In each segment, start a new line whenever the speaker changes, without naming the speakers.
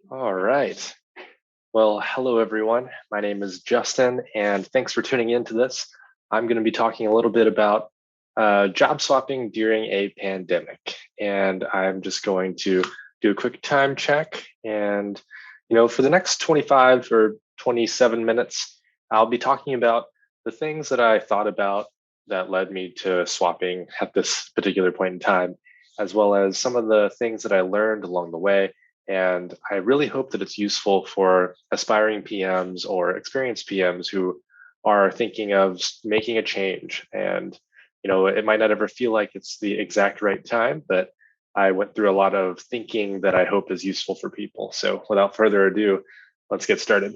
All right. Well, hello everyone. My name is Justin, and thanks for tuning in to this. I'm going to be talking a little bit about job swapping during a pandemic, and I'm just going to do a quick time check. And for the next 25 or 27 minutes, I'll be talking about the things that I thought about that led me to swapping at this particular point in time, as well as some of the things that I learned along the way, and I really hope that it's useful for aspiring PMs or experienced PMs who are thinking of making a change. And, it might not ever feel like it's the exact right time, but I went through a lot of thinking that I hope is useful for people. So without further ado, let's get started.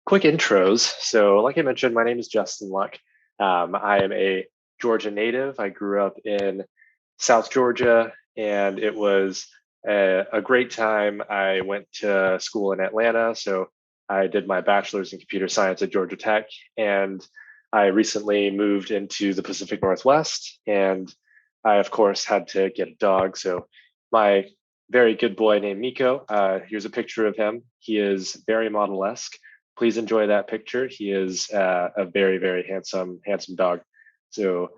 Quick intros. So, like I mentioned, my name is Justin Luck. I am a Georgia native. I grew up in South Georgia, and it was a great time. I went to school in Atlanta, so I did my bachelor's in computer science at Georgia Tech, and I recently moved into the Pacific Northwest, and I, of course, had to get a dog. So my very good boy named Miko, here's a picture of him. He is very model-esque. Please enjoy that picture. He is a very, very handsome dog. So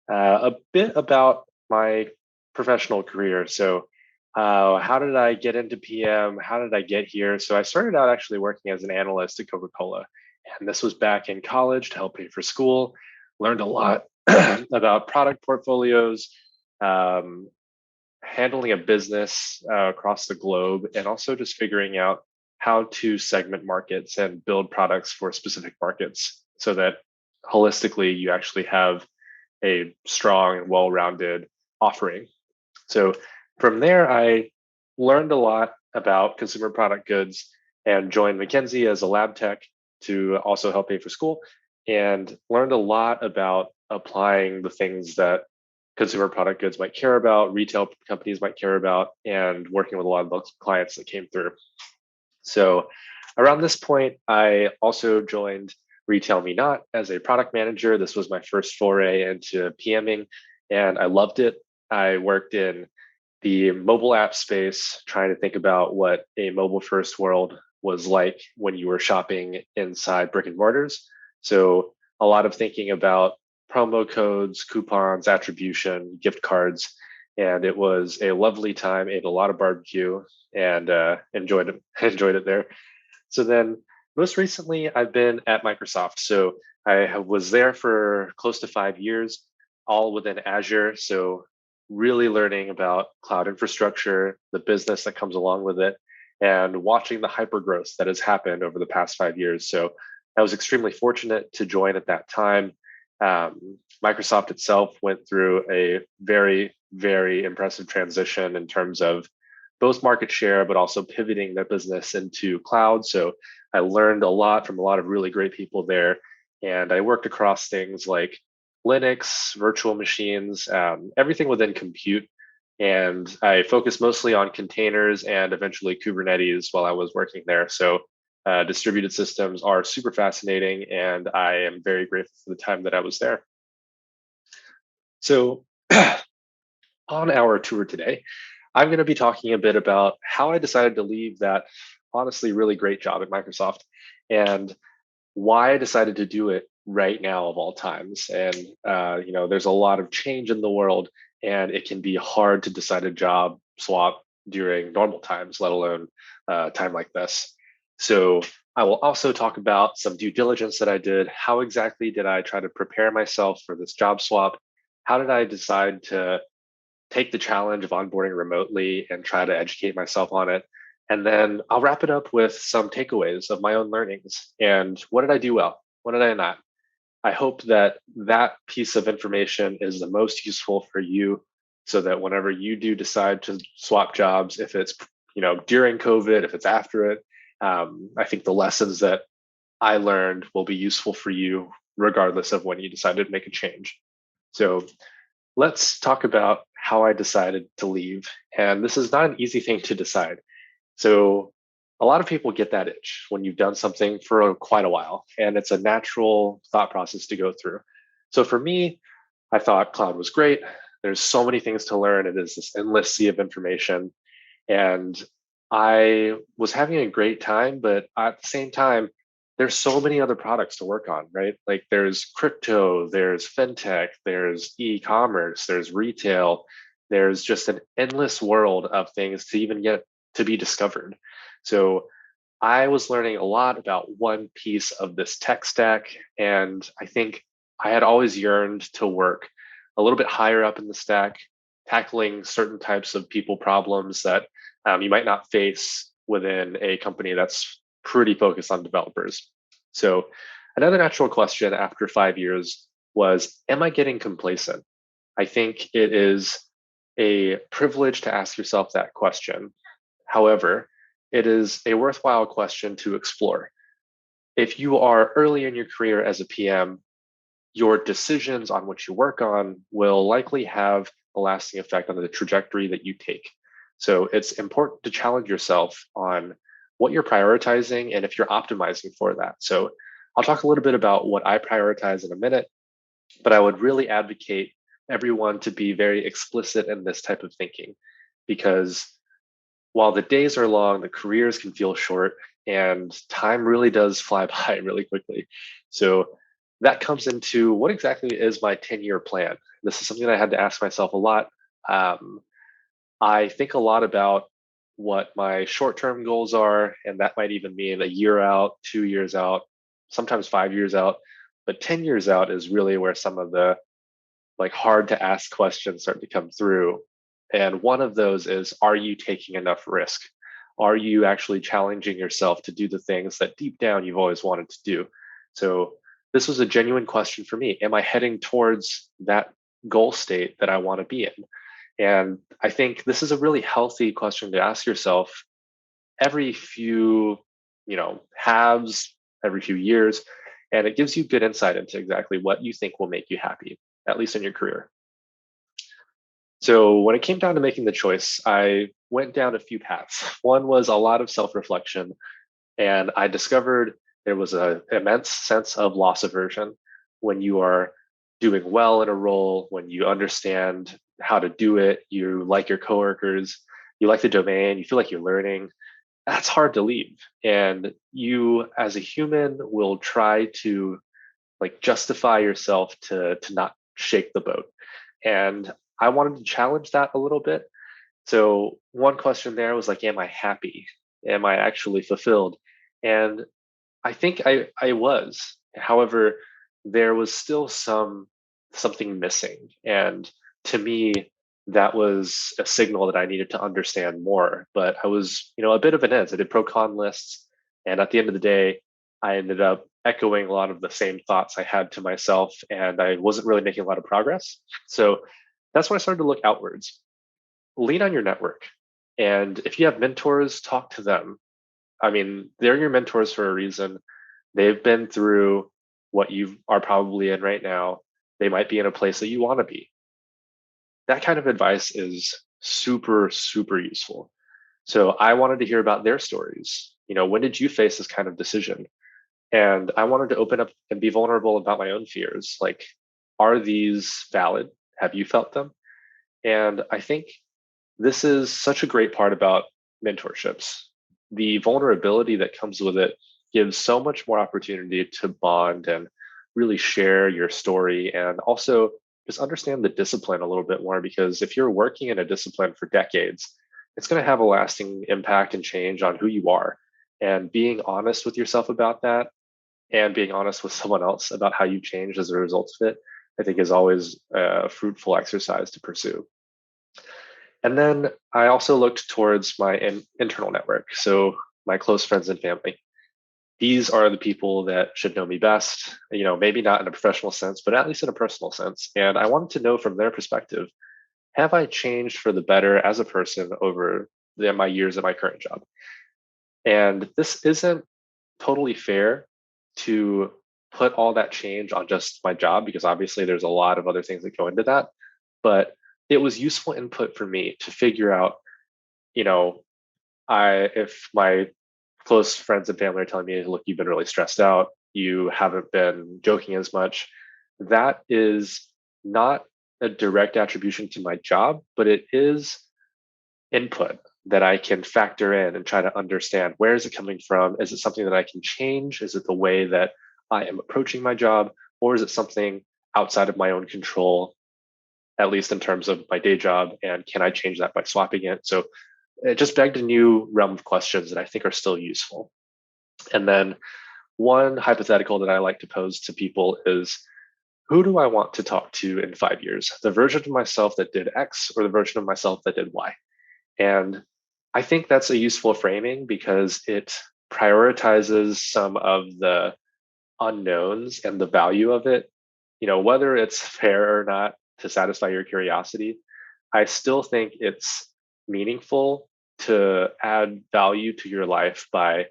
a bit about my professional career. So how did I get into PM? How did I get here? So I started out actually working as an analyst at Coca-Cola. And this was back in college to help pay for school. Learned a lot about product portfolios, um, handling a business across the globe, and also just figuring out how to segment markets and build products for specific markets so that holistically you actually have a strong and well-rounded offering. So from there, I learned a lot about consumer product goods and joined McKinsey as a lab tech to also help pay for school, and learned a lot about applying the things that consumer product goods might care about, retail companies might care about, and working with a lot of those clients that came through. So around this point, I also joined Retail Me Not as a product manager. This was my first foray into PMing, and I loved it. I worked in the mobile app space, trying to think about what a mobile first world was like when you were shopping inside brick and mortars. So a lot of thinking about promo codes, coupons, attribution, gift cards. And it was a lovely time, ate a lot of barbecue, and enjoyed it, enjoyed it there. So then most recently, I've been at Microsoft. So was there for close to 5 years, all within Azure. So really learning about cloud infrastructure, the business that comes along with it, and watching the hypergrowth that has happened over the past 5 years. So I was extremely fortunate to join at that time. Microsoft itself went through a very, very impressive transition in terms of both market share, but also pivoting their business into cloud. So I learned a lot from a lot of really great people there. And I worked across things like Linux, virtual machines, everything within compute. And I focused mostly on containers and eventually Kubernetes while I was working there. So distributed systems are super fascinating, and I am very grateful for the time that I was there. So on our tour today, I'm going to be talking a bit about how I decided to leave that honestly really great job at Microsoft and why I decided to do it right now of all times. And there's a lot of change in the world, and it can be hard to decide a job swap during normal times, let alone time like this. So I will also talk about some due diligence that I did. How exactly did I try to prepare myself for this job swap? How did I decide to take the challenge of onboarding remotely and try to educate myself on it? And then I'll wrap it up with some takeaways of my own learnings and what did I do well? What did I not? I hope that that piece of information is the most useful for you so that whenever you do decide to swap jobs, if it's during COVID, if it's after it, I think the lessons that I learned will be useful for you regardless of when you decide to make a change. So let's talk about how I decided to leave. And this is not an easy thing to decide. So a lot of people get that itch when you've done something for quite a while, and it's a natural thought process to go through. So for me, I thought cloud was great. There's so many things to learn. It is this endless sea of information. And I was having a great time, but at the same time, there's so many other products to work on, right? Like there's crypto, there's fintech, there's e-commerce, there's retail, there's just an endless world of things to even get to be discovered. So I was learning a lot about one piece of this tech stack, and I think I had always yearned to work a little bit higher up in the stack, tackling certain types of people problems that you might not face within a company that's pretty focused on developers. So, another natural question after 5 years was, am I getting complacent? I think it is a privilege to ask yourself that question. However, it is a worthwhile question to explore. If you are early in your career as a PM, your decisions on what you work on will likely have a lasting effect on the trajectory that you take. So it's important to challenge yourself on what you're prioritizing and if you're optimizing for that. So I'll talk a little bit about what I prioritize in a minute, but I would really advocate everyone to be very explicit in this type of thinking because while the days are long, the careers can feel short, and time really does fly by really quickly. So that comes into what exactly is my 10-year plan? This is something that I had to ask myself a lot. Um, I think a lot about what my short term goals are, and that might even mean a year out, 2 years out, sometimes 5 years out. But 10 years out is really where some of the like hard to ask questions start to come through. And one of those is, are you taking enough risk? Are you actually challenging yourself to do the things that deep down you've always wanted to do? So this was a genuine question for me. Am I heading towards that goal state that I want to be in? And I think this is a really healthy question to ask yourself every few, halves, every few years. And it gives you good insight into exactly what you think will make you happy, at least in your career. So when it came down to making the choice, I went down a few paths. One was a lot of self-reflection, and I discovered there was an immense sense of loss aversion when you are doing well in a role, when you understand how to do it, you like your coworkers, you like the domain, you feel like you're learning. That's hard to leave. And you, as a human, will try to like justify yourself to not shake the boat. And I wanted to challenge that a little bit. So one question there was like, am I happy? Am I actually fulfilled? And I think I was. However, there was still something missing. And to me, that was a signal that I needed to understand more. But I was, a bit of an ends. I did pro con lists. And at the end of the day, I ended up echoing a lot of the same thoughts I had to myself. And I wasn't really making a lot of progress. So that's when I started to look outwards. Lean on your network. And if you have mentors, talk to them. I mean, they're your mentors for a reason. They've been through what you are probably in right now. They might be in a place that you want to be. That kind of advice is super, super useful. So I wanted to hear about their stories. When did you face this kind of decision? And I wanted to open up and be vulnerable about my own fears. Like, are these valid? Have you felt them? And I think this is such a great part about mentorships. The vulnerability that comes with it gives so much more opportunity to bond and really share your story and also just understand the discipline a little bit more because if you're working in a discipline for decades, it's going to have a lasting impact and change on who you are. And being honest with yourself about that and being honest with someone else about how you changed as a result of it, I think is always a fruitful exercise to pursue. And then I also looked towards my internal network. So my close friends and family. These are the people that should know me best, maybe not in a professional sense, but at least in a personal sense. And I wanted to know from their perspective, have I changed for the better as a person over my years at my current job? And this isn't totally fair to put all that change on just my job, because obviously there's a lot of other things that go into that. But it was useful input for me to figure out, you know, if my close friends and family are telling me, look, you've been really stressed out, you haven't been joking as much, that is not a direct attribution to my job, but it is input. that I can factor in and try to understand where is it coming from? Is it something that I can change? Is it the way that I am approaching my job? Or is it something outside of my own control, at least in terms of my day job? And can I change that by swapping it? So it just begged a new realm of questions that I think are still useful. And then one hypothetical that I like to pose to people is, who do I want to talk to in 5 years? The version of myself that did X or the version of myself that did Y? And I think that's a useful framing because it prioritizes some of the unknowns and the value of it. Whether it's fair or not to satisfy your curiosity, I still think it's meaningful to add value to your life by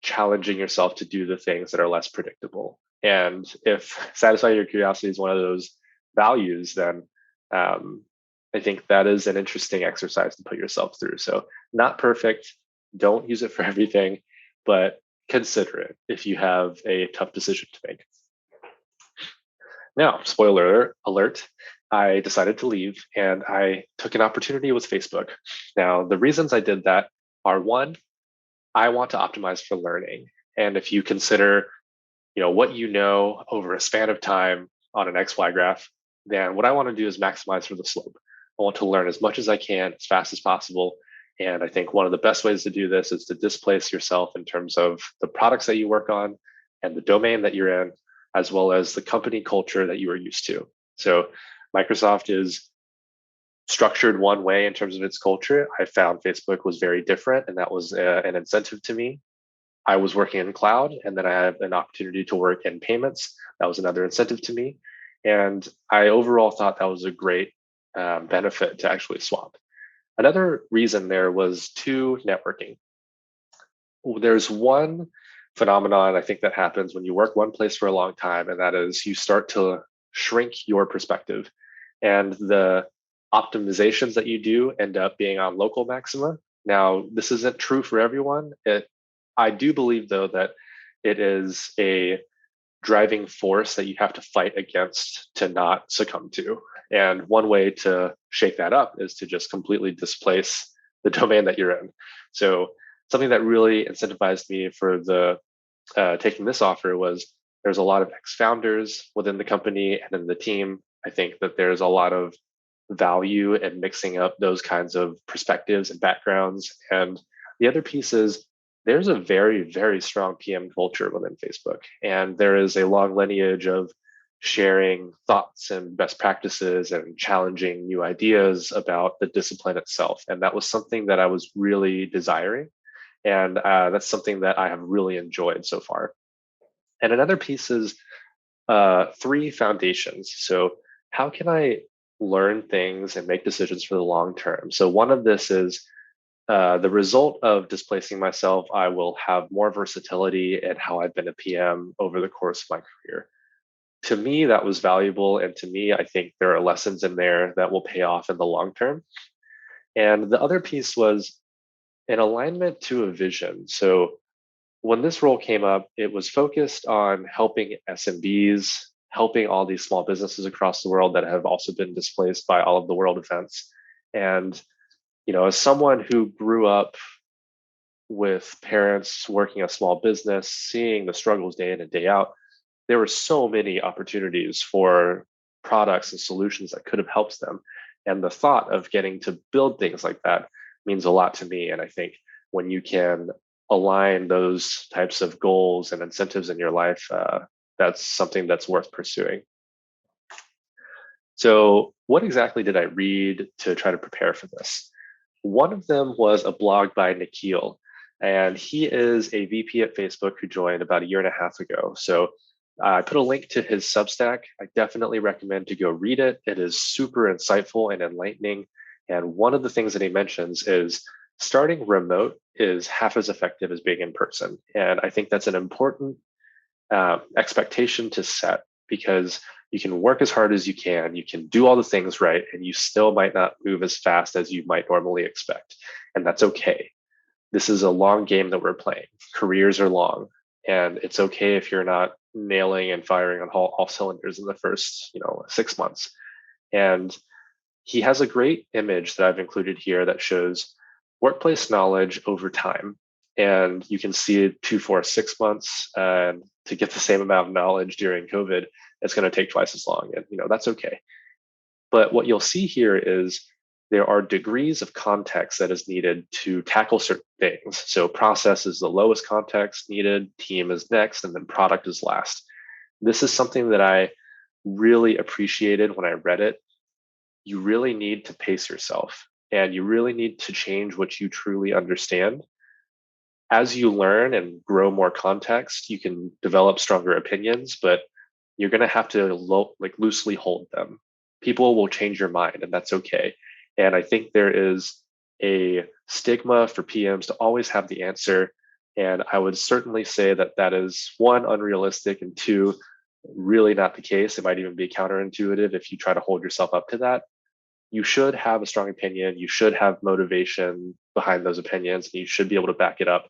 challenging yourself to do the things that are less predictable. And if satisfying your curiosity is one of those values, then I think that is an interesting exercise to put yourself through. So, not perfect, don't use it for everything, but consider it if you have a tough decision to make. Now, spoiler alert, I decided to leave and I took an opportunity with Facebook. Now, the reasons I did that are one, I want to optimize for learning. And if you consider, what you know over a span of time on an XY graph, then what I want to do is maximize for the slope. I want to learn as much as I can as fast as possible. And I think one of the best ways to do this is to displace yourself in terms of the products that you work on and the domain that you're in, as well as the company culture that you are used to. So Microsoft is structured one way in terms of its culture. I found Facebook was very different, and that was an incentive to me. I was working in cloud, and then I had an opportunity to work in payments. That was another incentive to me. And I overall thought that was a great benefit to actually swap. Another reason there was two, networking. There's one phenomenon I think that happens when you work one place for a long time, and that is you start to shrink your perspective. And the optimizations that you do end up being on local maxima. Now, this isn't true for everyone. I do believe, though, that it is a driving force that you have to fight against to not succumb to. And one way to shake that up is to just completely displace the domain that you're in. So something that really incentivized me for the taking this offer was there's a lot of ex-founders within the company and in the team. I think that there's a lot of value in mixing up those kinds of perspectives and backgrounds. And the other piece is there's a very, very strong PM culture within Facebook. And there is a long lineage of sharing thoughts and best practices and challenging new ideas about the discipline itself. And that was something that I was really desiring. And that's something that I have really enjoyed so far. And another piece is three foundations. So, how can I learn things and make decisions for the long term? So, one of this is the result of displacing myself, I will have more versatility in how I've been a PM over the course of my career. To me, that was valuable. And to me, I think there are lessons in there that will pay off in the long term. And the other piece was an alignment to a vision. So when this role came up, it was focused on helping SMBs, helping all these small businesses across the world that have also been displaced by all of the world events. And as someone who grew up with parents working a small business, seeing the struggles day in and day out, there were so many opportunities for products and solutions that could have helped them. And the thought of getting to build things like that means a lot to me. And I think when you can align those types of goals and incentives in your life, that's something that's worth pursuing. So, what exactly did I read to try to prepare for this? One of them was a blog by Nikhil, and he is a VP at Facebook who joined about a year and a half ago. So I put a link to his Substack. I definitely recommend to go read it. It is super insightful and enlightening. And one of the things that he mentions is starting remote is half as effective as being in person. And I think that's an important expectation to set because you can work as hard as you can do all the things right, and you still might not move as fast as you might normally expect. And that's okay. This is a long game that we're playing. Careers are long, and it's okay if you're not nailing and firing on all cylinders in the first 6 months. And he has a great image that I've included here that shows workplace knowledge over time. And you can see it 2, 4, 6 months, and to get the same amount of knowledge during COVID, it's going to take twice as long. And that's okay. But what you'll see here is there are degrees of context that is needed to tackle certain things. So process is the lowest context needed, team is next, and then product is last. This is something that I really appreciated when I read it. You really need to pace yourself, and you really need to change what you truly understand. As you learn and grow more context, you can develop stronger opinions, but you're going to have to loosely hold them. People will change your mind, and that's okay. And I think there is a stigma for PMs to always have the answer. And I would certainly say that that is one, unrealistic, and two, really not the case. It might even be counterintuitive if you try to hold yourself up to that. You should have a strong opinion. You should have motivation behind those opinions, and you should be able to back it up.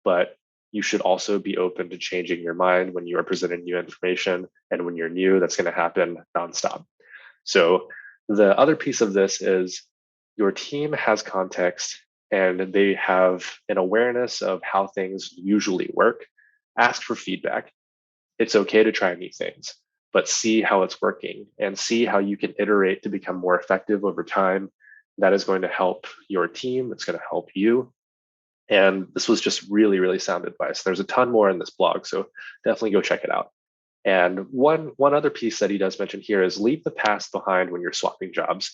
But you should also be open to changing your mind when you are presented new information. And when you're new, that's going to happen nonstop. So the other piece of this is your team has context and they have an awareness of how things usually work. Ask for feedback. It's okay to try new things, but see how it's working and see how you can iterate to become more effective over time. That is going to help your team. It's going to help you. And this was just really, really sound advice. There's a ton more in this blog, so definitely go check it out. And one other piece that he does mention here is leave the past behind when you're swapping jobs.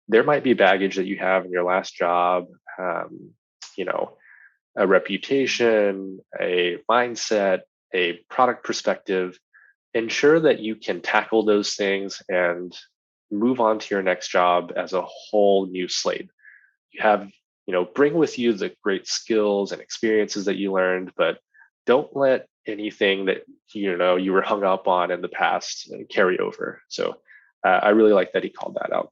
There might be baggage that you have in your last job, you know, a reputation, a mindset, a product perspective. Ensure that you can tackle those things and move on to your next job as a whole new slate. You have, bring with you the great skills and experiences that you learned, but don't let anything that you were hung up on in the past carry over. So I really like that he called that out.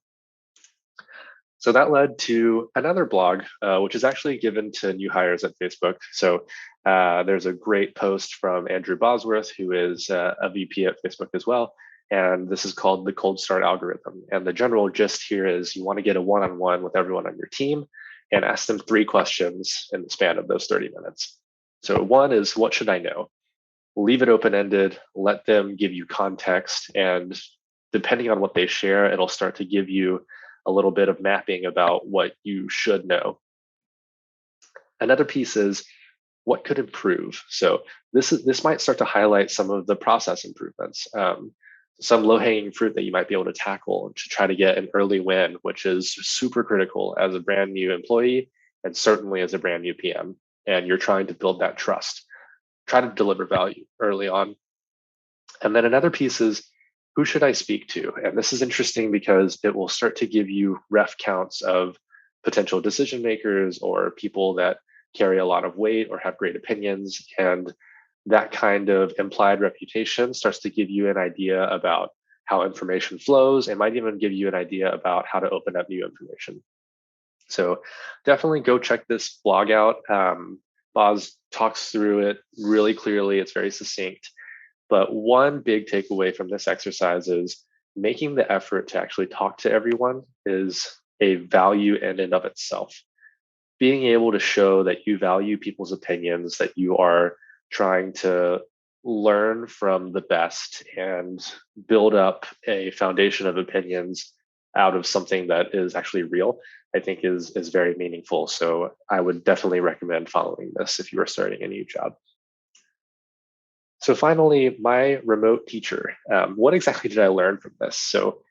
So that led to another blog, which is actually given to new hires at Facebook. So there's a great post from Andrew Bosworth, who is a VP at Facebook as well. And this is called the Cold Start Algorithm. And the general gist here is you want to get a one-on-one with everyone on your team and ask them 3 questions in the span of those 30 minutes. So one is, what should I know? Leave it open-ended, let them give you context, and depending on what they share, it'll start to give you a little bit of mapping about what you should know. Another piece is, what could improve? So this might start to highlight some of the process improvements, some low-hanging fruit that you might be able to tackle to try to get an early win, which is super critical as a brand new employee and certainly as a brand new PM. And you're trying to build that trust. Try to deliver value early on. And then another piece is, who should I speak to? And this is interesting because it will start to give you ref counts of potential decision makers or people that carry a lot of weight or have great opinions. And that kind of implied reputation starts to give you an idea about how information flows. It might even give you an idea about how to open up new information. So definitely go check this blog out. Boz talks through it really clearly. It's very succinct. But one big takeaway from this exercise is making the effort to actually talk to everyone is a value in and of itself. Being able to show that you value people's opinions, that you are trying to learn from the best and build up a foundation of opinions out of something that is actually real, I think is very meaningful. So I would definitely recommend following this if you are starting a new job. So finally, my remote teacher. What exactly did I learn from this? So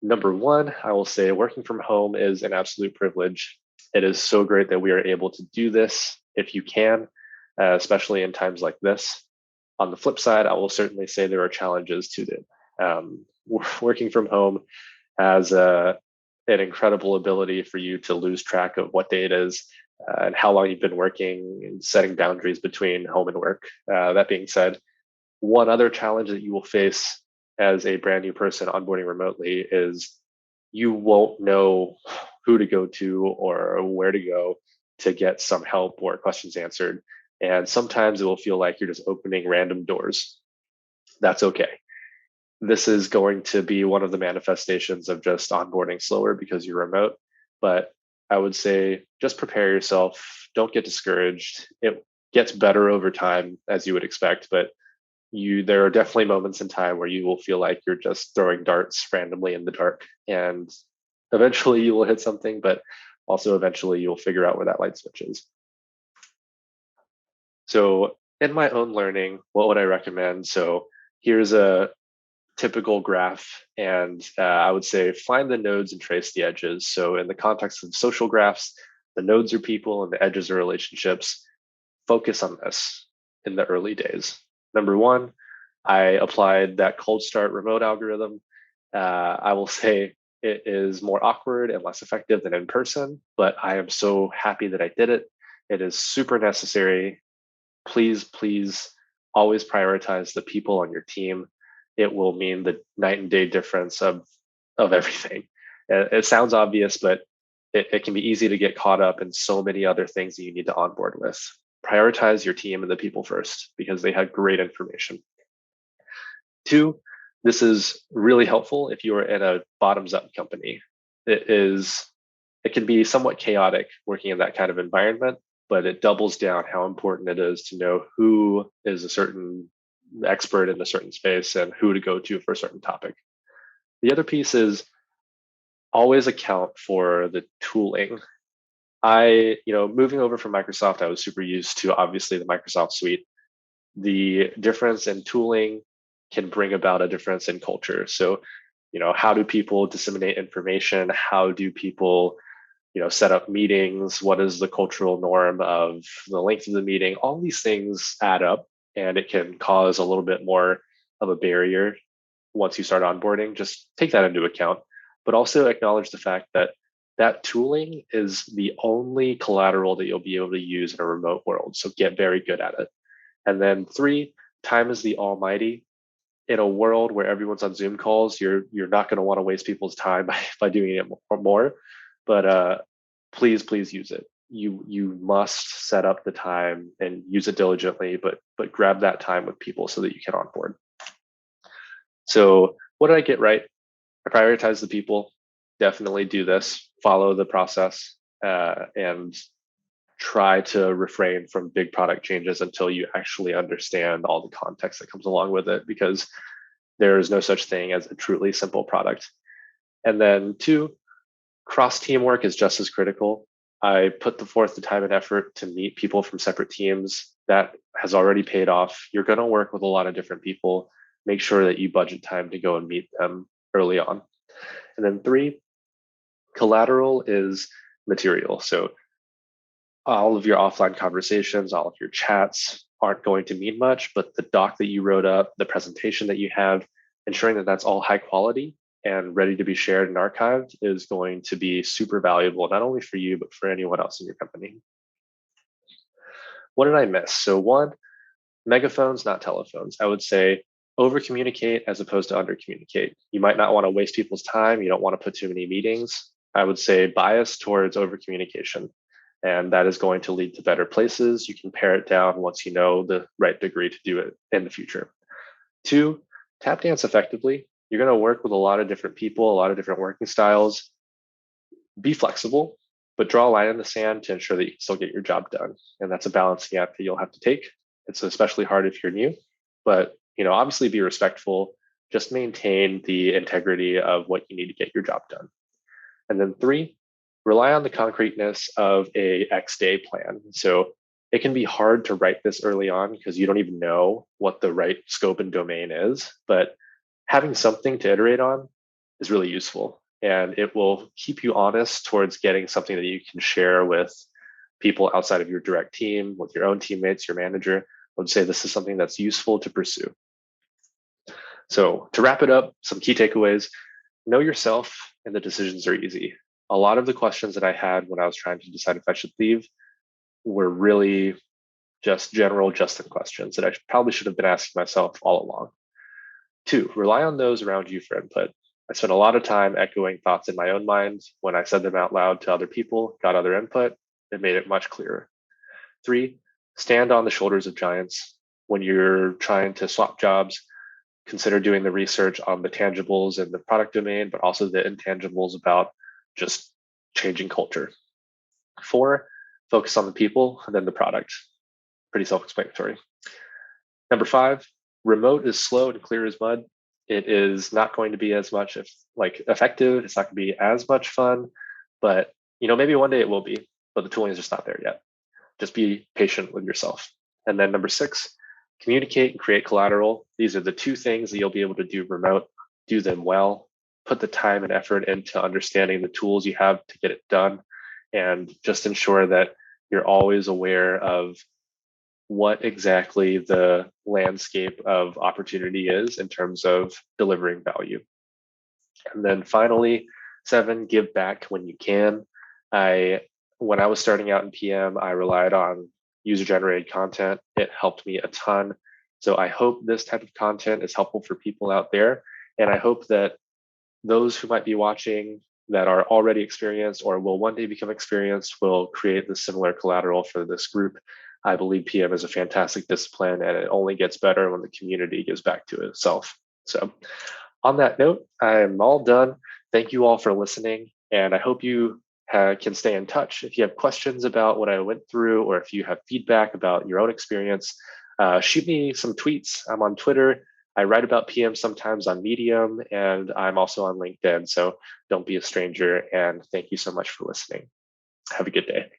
number one, I will say working from home is an absolute privilege. It is so great that we are able to do this if you can, especially in times like this. On the flip side, I will certainly say there are challenges to it. Working from home has an incredible ability for you to lose track of what day it is and how long you've been working and setting boundaries between home and work. That being said, one other challenge that you will face as a brand new person onboarding remotely is you won't know who to go to or where to go to get some help or questions answered. And sometimes it will feel like you're just opening random doors. That's okay. This is going to be one of the manifestations of just onboarding slower because you're remote. But I would say just prepare yourself. Don't get discouraged. It gets better over time, as you would expect, but there are definitely moments in time where you will feel like you're just throwing darts randomly in the dark, and eventually you will hit something, but also eventually you'll figure out where that light switch is. So in my own learning, what would I recommend? So here's a typical graph, and I would say find the nodes and trace the edges. So in the context of social graphs, the nodes are people and the edges are relationships. Focus on this in the early days. Number one, I applied that cold start remote algorithm. I will say it is more awkward and less effective than in person, but I am so happy that I did it. It is super necessary. Please always prioritize the people on your team. It will mean the night and day difference of everything. It sounds obvious, but it can be easy to get caught up in so many other things that you need to onboard with. Prioritize your team and the people first because they have great information. Two, this is really helpful if you are in a bottoms up company. It can be somewhat chaotic working in that kind of environment, but it doubles down how important it is to know who is a certain expert in a certain space and who to go to for a certain topic. The other piece is always account for the tooling. Moving over from Microsoft, I was super used to obviously the Microsoft suite. The difference in tooling can bring about a difference in culture. So, how do people disseminate information? How do people, set up meetings? What is the cultural norm of the length of the meeting? All these things add up, and it can cause a little bit more of a barrier once you start onboarding. Just take that into account, but also acknowledge the fact that that tooling is the only collateral that you'll be able to use in a remote world. So get very good at it. And then three, time is the almighty. In a world where everyone's on Zoom calls, you're not going to want to waste people's time by doing it more. But please use it. You must set up the time and use it diligently, but grab that time with people so that you can onboard. So what did I get right? I prioritize the people. Definitely do this. Follow the process and try to refrain from big product changes until you actually understand all the context that comes along with it, because there is no such thing as a truly simple product. And then two, cross teamwork is just as critical. I put forth the time and effort to meet people from separate teams. That has already paid off. You're going to work with a lot of different people. Make sure that you budget time to go and meet them early on. And then three, collateral is material. So all of your offline conversations, all of your chats aren't going to mean much, but the doc that you wrote up, the presentation that you have, ensuring that that's all high quality and ready to be shared and archived is going to be super valuable, not only for you, but for anyone else in your company. What did I miss? So one, megaphones, not telephones. I would say over communicate as opposed to under communicate. You might not want to waste people's time. You don't want to put too many meetings. I would say bias towards over communication. And that is going to lead to better places. You can pare it down once you know the right degree to do it in the future. Two, tap dance effectively. You're going to work with a lot of different people, a lot of different working styles. Be flexible, but draw a line in the sand to ensure that you can still get your job done. And that's a balancing act that you'll have to take. It's especially hard if you're new, but obviously be respectful. Just maintain the integrity of what you need to get your job done. And then three, rely on the concreteness of a X day plan. So it can be hard to write this early on because you don't even know what the right scope and domain is, but having something to iterate on is really useful. And it will keep you honest towards getting something that you can share with people outside of your direct team, with your own teammates, your manager. I would say this is something that's useful to pursue. So to wrap it up, some key takeaways: know yourself and the decisions are easy. A lot of the questions that I had when I was trying to decide if I should leave were really just general Justin questions that I probably should have been asking myself all along. Two, rely on those around you for input. I spent a lot of time echoing thoughts in my own mind. When I said them out loud to other people, got other input, it made it much clearer. Three, stand on the shoulders of giants. When you're trying to swap jobs, consider doing the research on the tangibles in the product domain, but also the intangibles about just changing culture. 4, focus on the people and then the product. Pretty self-explanatory. Number 5, remote is slow and clear as mud. It is not going to be as much effective. It's not going to be as much fun, but maybe one day it will be, but the tooling is just not there yet. Just be patient with yourself. And then number 6, communicate and create collateral. These are the 2 things that you'll be able to do remote. Do them well. Put the time and effort into understanding the tools you have to get it done, and just ensure that you're always aware of what exactly the landscape of opportunity is in terms of delivering value. And then finally, 7, give back when you can. When I was starting out in PM, I relied on user-generated content. It helped me a ton. So I hope this type of content is helpful for people out there. And I hope that those who might be watching that are already experienced or will one day become experienced will create the similar collateral for this group. I believe PM is a fantastic discipline, and it only gets better when the community gives back to itself. So on that note, I'm all done. Thank you all for listening, and I hope you can stay in touch. If you have questions about what I went through, or if you have feedback about your own experience, shoot me some tweets. I'm on Twitter. I write about PM sometimes on Medium, and I'm also on LinkedIn. So don't be a stranger. And thank you so much for listening. Have a good day.